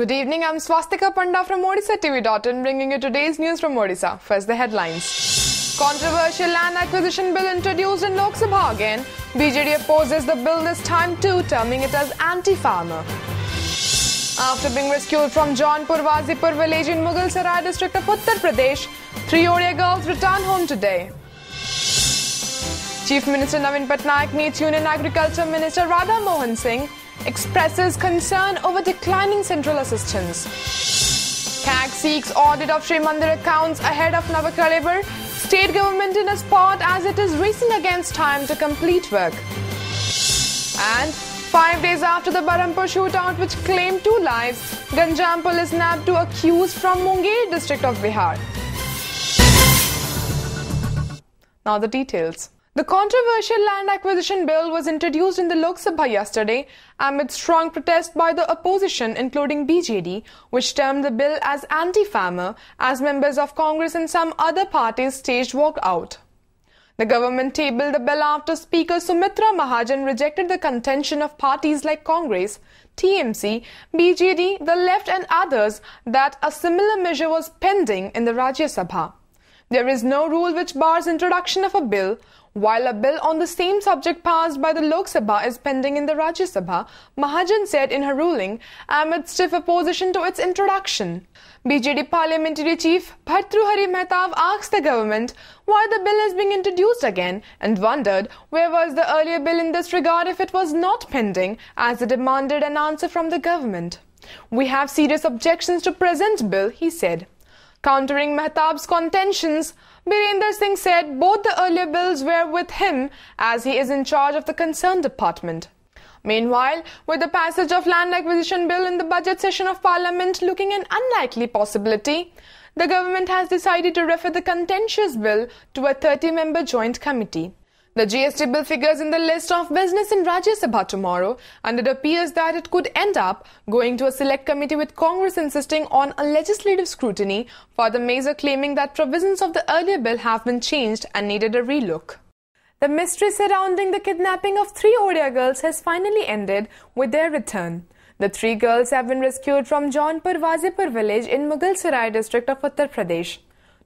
Good evening, I'm Swastika Panda from OdishaTV.in bringing you today's news from Odisha. First, the headlines. Controversial land acquisition bill introduced in Lok Sabha again. BJD opposes the bill this time too, terming it as anti-farmer. After being rescued from Jaunpur Wazipur village in Mughal Sarai district of Uttar Pradesh, 3 Odia girls return home today. Chief Minister Navin Patnaik meets Union Agriculture Minister Radha Mohan Singh, expresses concern over declining central assistance. CAG seeks audit of Sri Mandir accounts ahead of Navakalibur. State government in a spot as it is racing against time to complete work. And 5 days after the Barampur shootout which claimed 2 lives, Ganjam police nabbed 2 accused from Munger district of Bihar. Now the details. The controversial land acquisition bill was introduced in the Lok Sabha yesterday amid strong protest by the opposition including BJD, which termed the bill as anti-farmer as members of Congress and some other parties staged walkout. The government tabled the bill after Speaker Sumitra Mahajan rejected the contention of parties like Congress, TMC, BJD, the left and others that a similar measure was pending in the Rajya Sabha. There is no rule which bars introduction of a bill. While a bill on the same subject passed by the Lok Sabha is pending in the Rajya Sabha, Mahajan said in her ruling amid stiff opposition to its introduction. BJD Parliamentary Chief Bhartruhari Mehtab asked the government why the bill is being introduced again and wondered where was the earlier bill in this regard if it was not pending, as it demanded an answer from the government. We have serious objections to present bill, he said. Countering Mehtab's contentions, Birender Singh said both the earlier bills were with him as he is in charge of the concerned department. Meanwhile, with the passage of land acquisition bill in the budget session of Parliament looking an unlikely possibility, the government has decided to refer the contentious bill to a 30-member joint committee. The GST bill figures in the list of business in Rajya Sabha tomorrow, and it appears that it could end up going to a select committee with Congress insisting on a legislative scrutiny for the measure, claiming that provisions of the earlier bill have been changed and needed a relook. The mystery surrounding the kidnapping of 3 Odia girls has finally ended with their return. The 3 girls have been rescued from Jaunpur Wazipur village in Mughal Sarai district of Uttar Pradesh.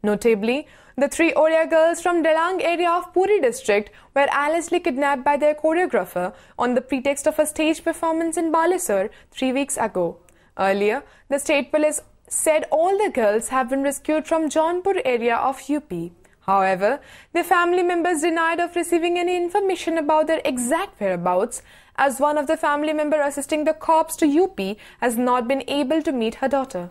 Notably, the 3 Odia girls from Delang area of Puri district were allegedly kidnapped by their choreographer on the pretext of a stage performance in Balasore 3 weeks ago. Earlier, the state police said all the girls have been rescued from Jaunpur area of UP. However, their family members denied of receiving any information about their exact whereabouts, as one of the family members assisting the corps to UP has not been able to meet her daughter.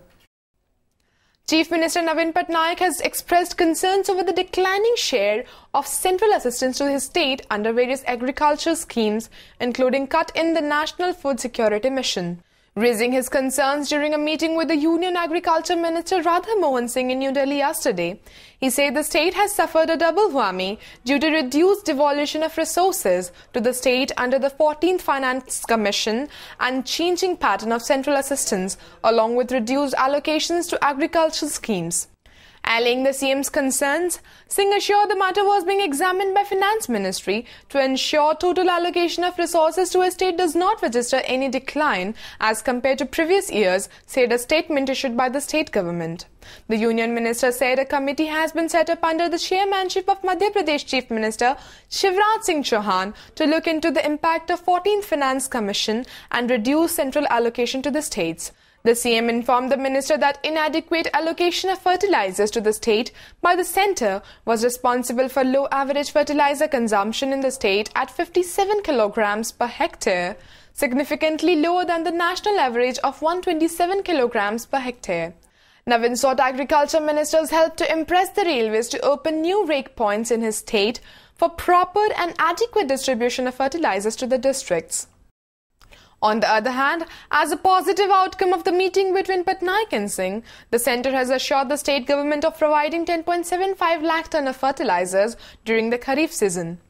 Chief Minister Navin Patnaik has expressed concerns over the declining share of central assistance to his state under various agricultural schemes, including cut in the National Food Security Mission. Raising his concerns during a meeting with the Union Agriculture Minister Radha Mohan Singh in New Delhi yesterday, he said the state has suffered a double whammy due to reduced devolution of resources to the state under the 14th Finance Commission and changing pattern of central assistance, along with reduced allocations to agricultural schemes. Allaying the CM's concerns, Singh assured the matter was being examined by Finance Ministry to ensure total allocation of resources to a state does not register any decline as compared to previous years, said a statement issued by the state government. The Union Minister said a committee has been set up under the chairmanship of Madhya Pradesh Chief Minister Shivraj Singh Chauhan to look into the impact of 14th Finance Commission and reduce central allocation to the states. The CM informed the minister that inadequate allocation of fertilizers to the state by the centre was responsible for low average fertilizer consumption in the state at 57 kilograms per hectare, significantly lower than the national average of 127 kilograms per hectare. Navin sought Agriculture Minister's help to impress the railways to open new rake points in his state for proper and adequate distribution of fertilizers to the districts. On the other hand, as a positive outcome of the meeting between Patnaik and Singh, the centre has assured the state government of providing 10.75 lakh ton of fertilizers during the Kharif season.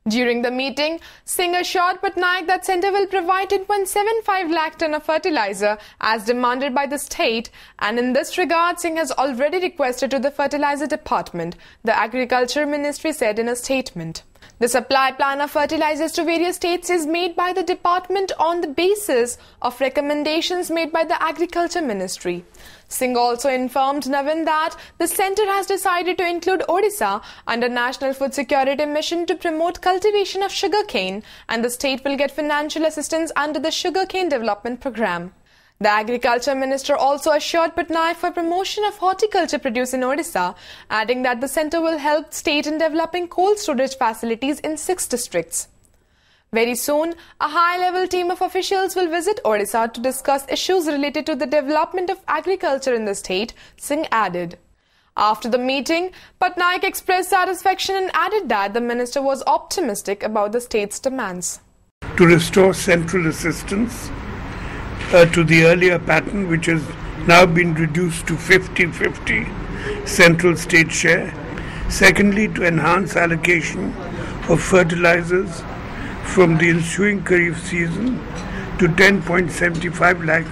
During the meeting, Singh assured Patnaik that centre will provide 10.75 lakh ton of fertilizer as demanded by the state, and in this regard Singh has already requested to the fertilizer department, the Agriculture Ministry said in a statement. The supply plan of fertilizers to various states is made by the department on the basis of recommendations made by the Agriculture Ministry. Singh also informed Navin that the centre has decided to include Odisha under National Food Security Mission to promote cultivation of sugarcane, and the state will get financial assistance under the Sugarcane Development Programme. The Agriculture Minister also assured Patnaik for promotion of horticulture produce in Odisha, adding that the centre will help state in developing cold storage facilities in 6 districts. Very soon, a high-level team of officials will visit Odisha to discuss issues related to the development of agriculture in the state, Singh added. After the meeting, Patnaik expressed satisfaction and added that the minister was optimistic about the state's demands. To restore central assistance to the earlier pattern, which has now been reduced to 50-50 central state share. Secondly, to enhance allocation of fertilizers from the ensuing Kharif season to 10.75 lakh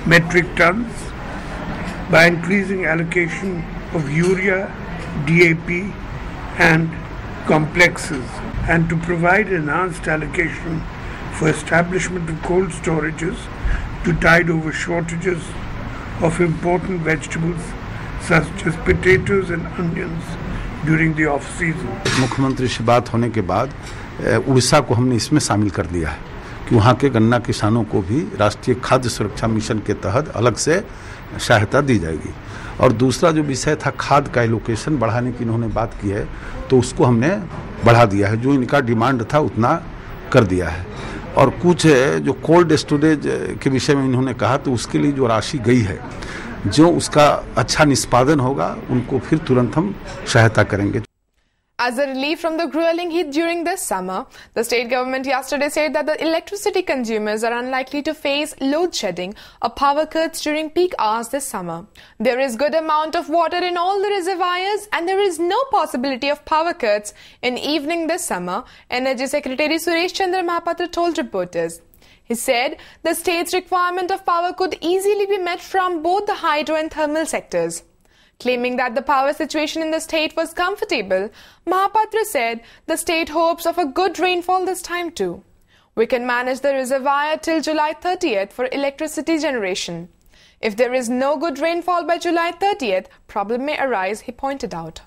metric tons by increasing allocation of urea, DAP and complexes, and to provide enhanced allocation for establishment of cold storages to tide over shortages of important vegetables such as potatoes and onions during the off-season. मुख्यमंत्री से बात होने के बाद उड़ीसा को हमने इसमें शामिल कर दिया है कि वहाँ के गन्ना किसानों को भी राष्ट्रीय खाद्य सुरक्षा मिशन के तहत अलग से सहायता दी जाएगी। और दूसरा जो विषय था खाद का एलोकेशन बढ़ाने की इन्होंने बात की है, तो उसको हमने बढ़ा दिया है। जो इनका डिमांड था उतना कर दिया है। और कुछ जो कोल्ड स्टोरेज के विषय में इन्होंने कहा, तो उसके लिए जो राशि गई है, जो उसका अच्छा निष्पादन होगा उनको फिर तुरंत हम सहायता करेंगे। As a relief from the grueling heat during this summer, the state government yesterday said that the electricity consumers are unlikely to face load shedding or power cuts during peak hours this summer. There is good amount of water in all the reservoirs and there is no possibility of power cuts in evening this summer, Energy Secretary Suresh Chandra Mahapatra told reporters. He said the state's requirement of power could easily be met from both the hydro and thermal sectors. Claiming that the power situation in the state was comfortable, Mahapatra said the state hopes of a good rainfall this time too. We can manage the reservoir till July 30th for electricity generation. If there is no good rainfall by July 30th, problem may arise, he pointed out.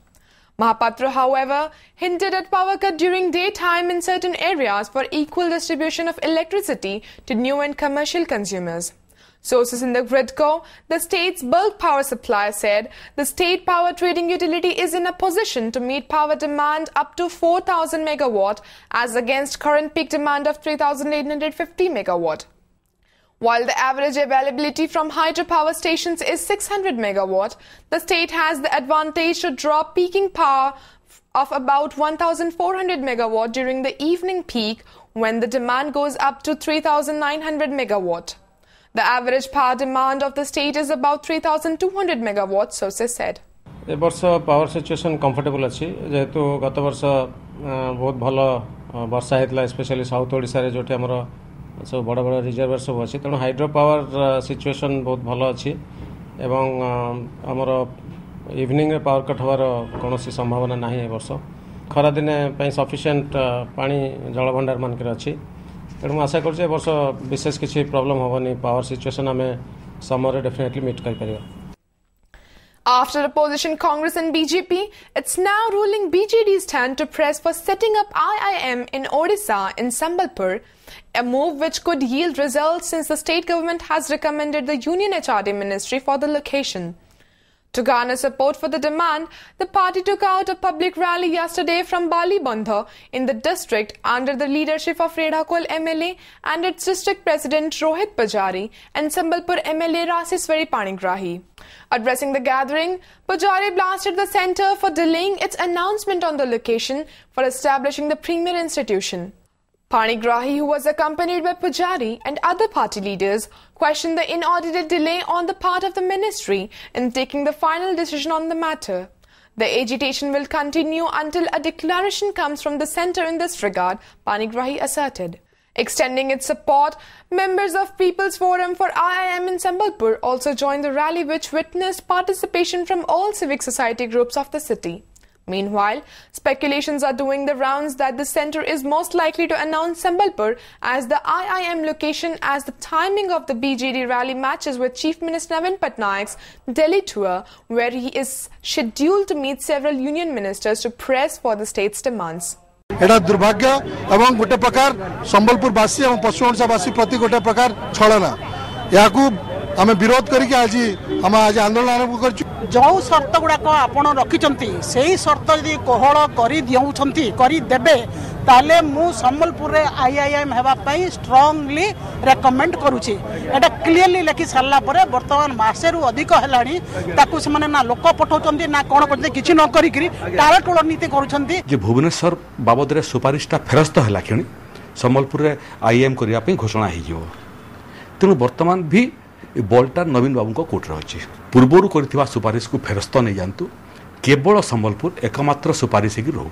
Mahapatra, however, hinted at power cut during daytime in certain areas for equal distribution of electricity to new and commercial consumers. Sources in the Gridco, the state's bulk power supplier, said the state power trading utility is in a position to meet power demand up to 4,000 megawatt as against current peak demand of 3,850 megawatt. While the average availability from hydropower stations is 600 megawatt, the state has the advantage to draw peaking power of about 1,400 megawatt during the evening peak when the demand goes up to 3,900 megawatt. The average power demand of the state is about 3,200 megawatts, sources said. ए वर्ष power situation comfortable अच्छी जेहेतु गत वर्ष बहुत भल वर्षा होता specially south Odisha रे जोटी हमर सब बड़ बड़ रिजर्वर सब अच्छी तेणु हाइड्रो पावर सिचुएशन बहुत भल अच्छी एवं हमर इवनिंग रे पावर कट होवार कौन संभावना ना ए वर्ष खरा दिन सफिशिएंट पानी जल भंडार मानक अच्छी तेणु आशा कर वर्ष विशेष किसी प्रॉब्लम होनी पावर सिचुएशन आम समर डेफिनेटली मीट कर। After opposition Congress and BJP, it's now ruling BJD's turn to press for setting up IIM in Odisha in Sambalpur, a move which could yield results since the state government has recommended the Union HRD Ministry for the location. To garner support for the demand, the party took out a public rally yesterday from Bali Bandha in the district under the leadership of Redhakol MLA and its district president Rohit Pujari and Sambalpur MLA Raseswari Panigrahi. Addressing the gathering, Pujari blasted the centre for delaying its announcement on the location for establishing the premier institution. Panigrahi, who was accompanied by Pujari and other party leaders, questioned the inordinate delay on the part of the ministry in taking the final decision on the matter. The agitation will continue until a declaration comes from the centre in this regard, Panigrahi asserted. Extending its support, members of People's Forum for IIM in Sambalpur also joined the rally, which witnessed participation from all civic society groups of the city. Meanwhile, speculations are doing the rounds that the centre is most likely to announce Sambalpur as the IIM location, as the timing of the BJD rally matches with Chief Minister Navin Patnaik's Delhi tour, where he is scheduled to meet several union ministers to press for the state's demands. एटा दुर्भाग्य एवं गोटे प्रकार संबलपुर वासी और पश्चिम ओडिशा वासी प्रति गोटे प्रकार छलना याकू आम विरोध करके आज आंदोलन आरंभ कर जो शर्त गुड़ाक आपण रखिंट से ही शर्त यदि कोहल करदेवे ताले मु संबलपुर आईआईएम होगापाई स्ट्रांगली रेकमेंड करुच्ची एटा क्लीयरली लिखि सारा बर्तमान मसे रु अधिक है ना लोक पठाऊँ ना कौन करते किसी न टालटोल नीति कर भुवनेश्वर बाबद सुपारिशटा फेरस्त है क्षण संबलपुर आईएम करने घोषणा हो तेणु बर्तमान भी बॉलटा नवीन बाबू कोर्टे अच्छी पूर्वर कर सुपारिश को फेरस्त नहीं जातु केवल संबलपुर एकमात्र सुपारिश ही रो.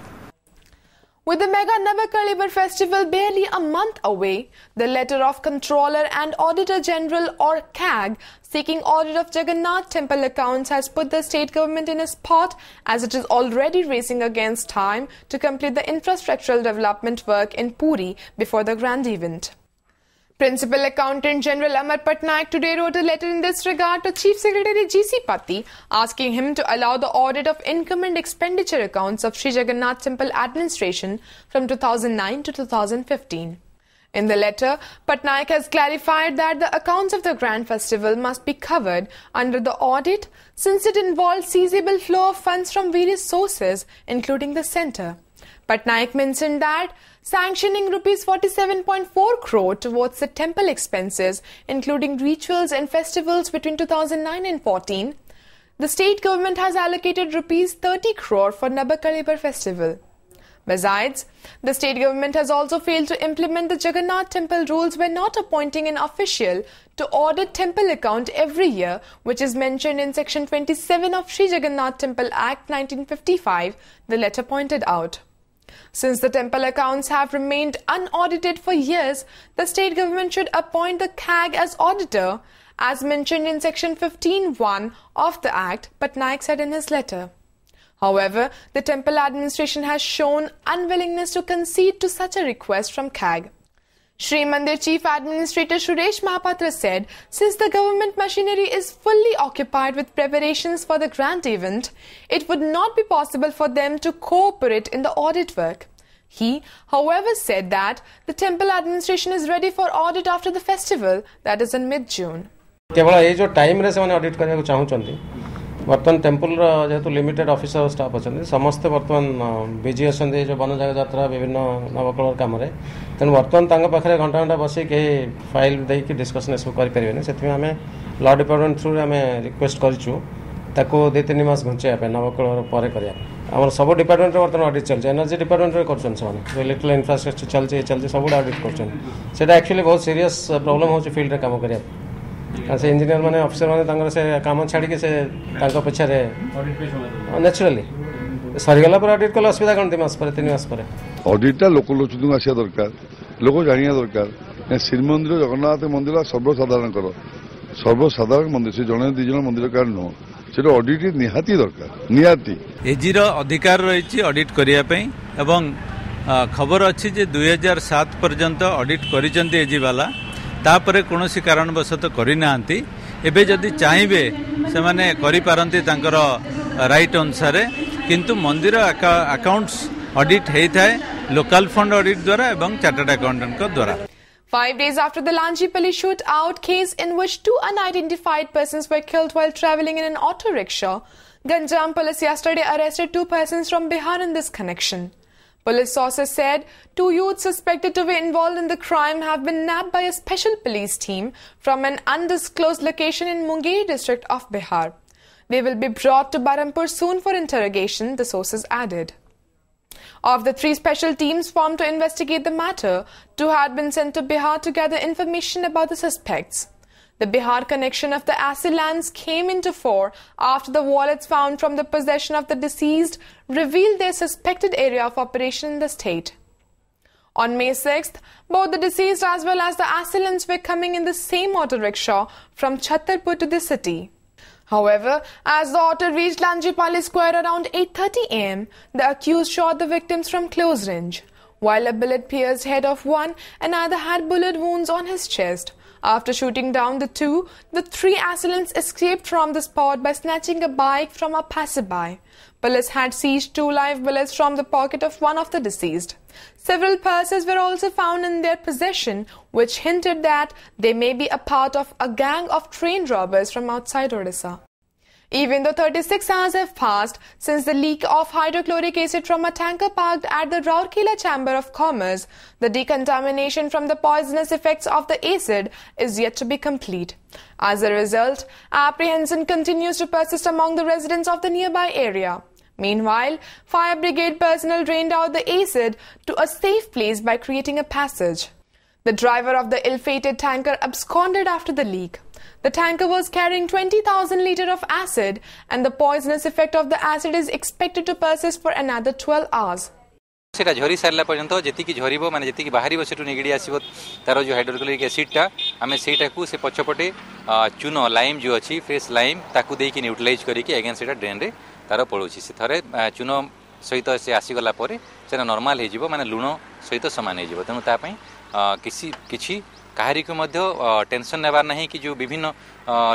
With the mega Navakalibar festival barely a month away, the letter of Controller and Auditor General or CAG seeking audit of Jagannath temple accounts has put the state government in a spot as it is already racing against time to complete the infrastructural development work in Puri before the grand event. Principal Accountant General Amar Patnaik today wrote a letter in this regard to Chief Secretary G.C. Patti, asking him to allow the audit of income and expenditure accounts of Sri Jagannath Temple administration from 2009 to 2015. In the letter, Patnaik has clarified that the accounts of the Grand Festival must be covered under the audit since it involves seizable flow of funds from various sources, including the centre. Patnaik mentioned that sanctioning rupees 47.4 crore towards the temple expenses, including rituals and festivals between 2009 and 14, the state government has allocated rupees 30 crore for Nabakalibar festival. Besides, the state government has also failed to implement the Jagannath temple rules by not appointing an official to audit temple account every year, which is mentioned in section 27 of Sri Jagannath Temple Act 1955, the letter pointed out. Since the temple accounts have remained unaudited for years, the state government should appoint the CAG as auditor, as mentioned in section 15(1) of the Act, Patnaik said in his letter. However, the temple administration has shown unwillingness to concede to such a request from CAG. Sri Mandir Chief Administrator Suresh Mahapatra said, since the government machinery is fully occupied with preparations for the grand event, it would not be possible for them to cooperate in the audit work. He, however, said that the temple administration is ready for audit after the festival, that is in mid-June. केवल ये जो time रे से माने audit करने को चाहूचंती वर्तमान temple जेहेतु लिमिटेड ऑफिसर स्टाफ अच्छा समस्ते बर्तमान बिजी अच्छा जो वन जगह यात्रा विभिन्न नवकलर कम तेणु बर्तमान पाखे घंटा घंटा बस कहीं फाइल देकी डिस्कसन सब करें से आम लॉ डिपार्टमेंट थ्रू आम रिक्वेस्ट करूँ 2-3 मास घुंचाई नवकलर पर आम सब डिपार्टमेंट बर्तमान ऑडिट चलते एनर्जी डिपार्टमेंट कर इलेक्ट्रिकल इंफ्रास्ट्रक्चर चलती सब ऑडिट कर एक्चुअली बहुत सीरियस प्रॉब्लम हो फील्ड काम करने से इंजीनियर माने ऑफिसर माने से काम छाड़ी से पछे नेचुराली सरीगला पर ऑडिट कले असुविधा कौन 3 मास पर ऑडिटा लोक लोचन आसा दरकार लोक जानिया दरकार श्रीमंदिर जगन्नाथ मंदिर सर्वसाधारण मंदिर से जड़े 2 जन मंदिर कार नुह से ऑडिट निहाती दरकार निहाती एजीर अधिकार रही ऑडिट करने एवं खबर अच्छी 2007 पर्यंत ऑडिट करिसेंती एजी वाला तापरे कौनसी कारणवशत करना एबे जदि चाहिए से माने करि पारंती तांकर राइट अनुसार किंतु मंदिर अकाउंट्स ऑडिट होता है लोकल फंड ऑडिट द्वारा एवं चार्टर्ड अकाउंटेंट द्वारा. 5 days after the Lanchipalli shootout case in which 2 unidentified persons were killed while travelling in an auto rickshaw, Ganjam police yesterday arrested 2 persons from Bihar in this connection. Police sources said 2 youths suspected to be involved in the crime have been nabbed by a special police team from an undisclosed location in Munger district of Bihar. They will be brought to Barampur soon for interrogation, the sources added. Of the 3 special teams formed to investigate the matter, 2 had been sent to Bihar to gather information about the suspects. The Bihar connection of the assailants came into fore after the wallets found from the possession of the deceased revealed their suspected area of operation in the state. On May 6th, both the deceased as well as the assailants were coming in the same auto rickshaw from Chhattarpur to the city. However, as the auto reached Lanjipali Square around 8:30 am, the accused shot the victims from close range. While a bullet pierced head of one, another had bullet wounds on his chest. After shooting down the two, the three assailants escaped from the spot by snatching a bike from a passerby. Police had seized 2 live bullets from the pocket of one of the deceased. Several purses were also found in their possession, which hinted that they may be a part of a gang of train robbers from outside Odisha. Even though 36 hours have passed since the leak of hydrochloric acid from a tanker parked at the Rourkela Chamber of Commerce, the decontamination from the poisonous effects of the acid is yet to be complete. As a result, apprehension continues to persist among the residents of the nearby area. Meanwhile, fire brigade personnel drained out the acid to a safe place by creating a passage. The driver of the ill-fated tanker absconded after the leak. The tanker was carrying 20,000 liters of acid, and the poisonous effect of the acid is expected to persist for another 12 hours. सेटा झरी सारा पर्यंत जी झरब माने जी बाहर से निगड़ी आसो तार जो हाइड्रोक्लोरिक एसिडटा आम सेटा को से पछपटे चून लाइम जो अच्छी फ्रेश लाइम ताकू देकी न्यूट्रलाइज करके अगेन से ड्रेन रे तार पड़ोसी से थे चून सहित से आसीगला से नॉर्मल हो माने लुण सहित सामान हो तेणु तापाई किसी कहारी को टेंशन नेबार नहीं कि जो विभिन्न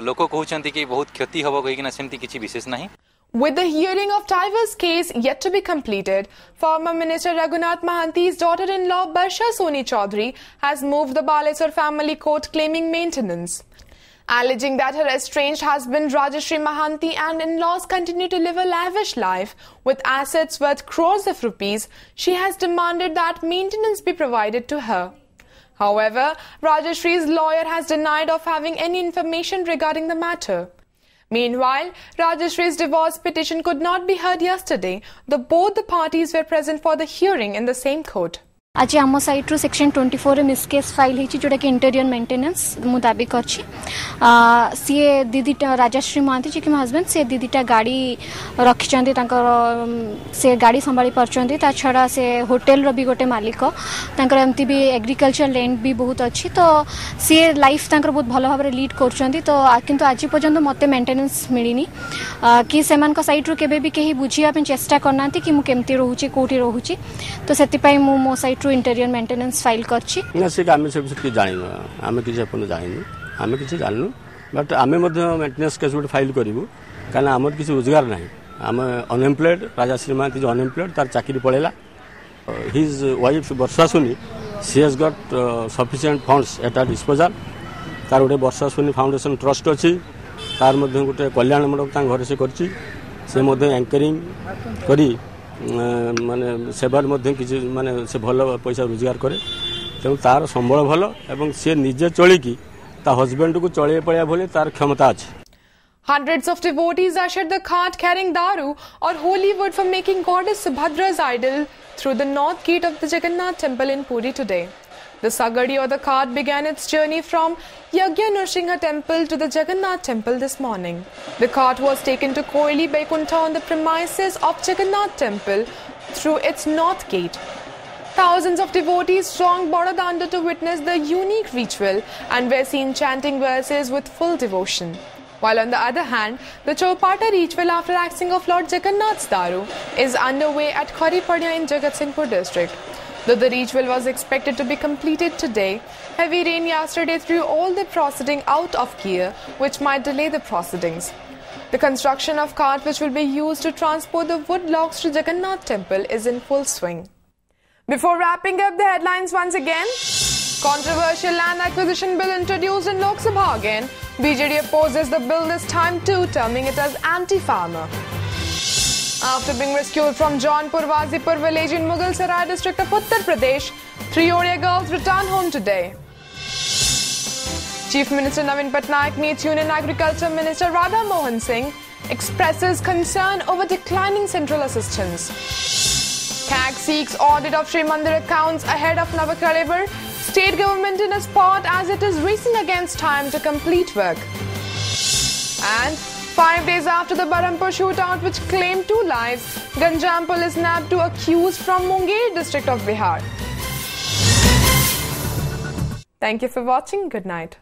लोक कहते कि बहुत क्षति हम कहीं सेमती किसी विशेष नहीं. With the hearing of Tiver's case yet to be completed, former Minister Raghunath Mahanti's daughter-in-law Barsha Soni Chaudhary has moved the Baleswar family court claiming maintenance. Alleging that her estranged husband Rajashri Mahanti and in-laws continue to live a lavish life with assets worth crores of rupees, she has demanded that maintenance be provided to her. However, Rajashri's lawyer has denied of having any information regarding the matter. Meanwhile, Rajashri's divorce petition could not be heard yesterday, though both the parties were present for the hearing in the same court. आज आम साइट्रु section 24 रे मिसकेस file होची जोटा कि interior maintenance मु दाबी करछि सी दीदीटा राजश्री महांती जी के हस्बैंड से दीदीटा गाड़ी रखिचंदी तांकर से गाड़ी संभाली परचंदी ता छड़ा से होटल रो भी गोटे मालिक तांकर एमती भी एग्रीकल्चर लैंड भी बहुत अच्छी तो सी लाइफ तांकर बहुत भलो भाबरे लीड करचंदी तो किंतु आज पर्यंत मते मेंटेनेंस मिलिनी कि सेमान को साइट्रु केबे भी केही बुझिया पे चेष्टा करनांती कि मु केमती रहूची कोठी रहूची तो सेति पई मु मो साइट इंटीरियर मेंटेनेंस फाइल करछि ना से आमे सब कि जानिनो आमे कि अपन जानिनो आमे कि जाननु बट आमे मध्ये मेंटेनेंस केस गुड फाइल करिवु कारण हमर किसी रोजगार नाही आमे अनएम्प्लॉयड राजाश्री महांती जो अनएम्प्लॉयड तार चाकरी पळेला his wife Varsha Soni she has got sufficient funds at our disposal तार गोटे वर्षा सोनी फाउंडेशन ट्रस्ट अछि तार मध्ये गोटे कल्याण मंडप ता घर से करछि से मध्ये एंकरिंग करी माने सेवार मध्य किसी माने से भल पैसा रोजगार करे तेणु तार संबल भल एवं से निजे चलिकी ता हस्बैंड को चले पड़िया भले तार क्षमता अछि. Hundreds of devotees ushered the cart carrying daru or holy wood for making goddess Subhadra's idol through the north gate of the Jagannath temple in Puri today. The sagadi or the cart began its journey from Yagya Nrsimha temple to the Jagannath temple this morning. The cart was taken to Koili Vaikuntha on the premises of Jagannath temple through its north gate. Thousands of devotees thronged Bodadanda to witness the unique ritual and were seen chanting verses with full devotion. While on the other hand, the Chowpata ritual after axing of Lord Jagannath's Daru is underway at Kharipadya in Jagatsinghpur district. Though the ritual was expected to be completed today, heavy rain yesterday threw all the proceeding out of gear, which might delay the proceedings. The construction of cart which will be used to transport the wood logs to Jagannath temple is in full swing. Before wrapping up the headlines once again, controversial land acquisition bill introduced in Lok Sabha again. BJD opposes the bill this time too, terming it as anti-farmer. After being rescued from Jaunpur Wazipur village in Mughal Sarai district of Uttar Pradesh, 3 Odia girls return home today. Chief Minister Navin Patnaik meets Union Agriculture Minister Radha Mohan Singh, expresses concern over declining central assistance. CAG seeks audit of Sri Mandir accounts ahead of Navakalibur. State government in a spot as it is racing against time to complete work. And 5 days after the Barampur shootout which claimed 2 lives, Ganjam police nabbed 2 accused from Munger district of Bihar. Thank you for watching. Good night.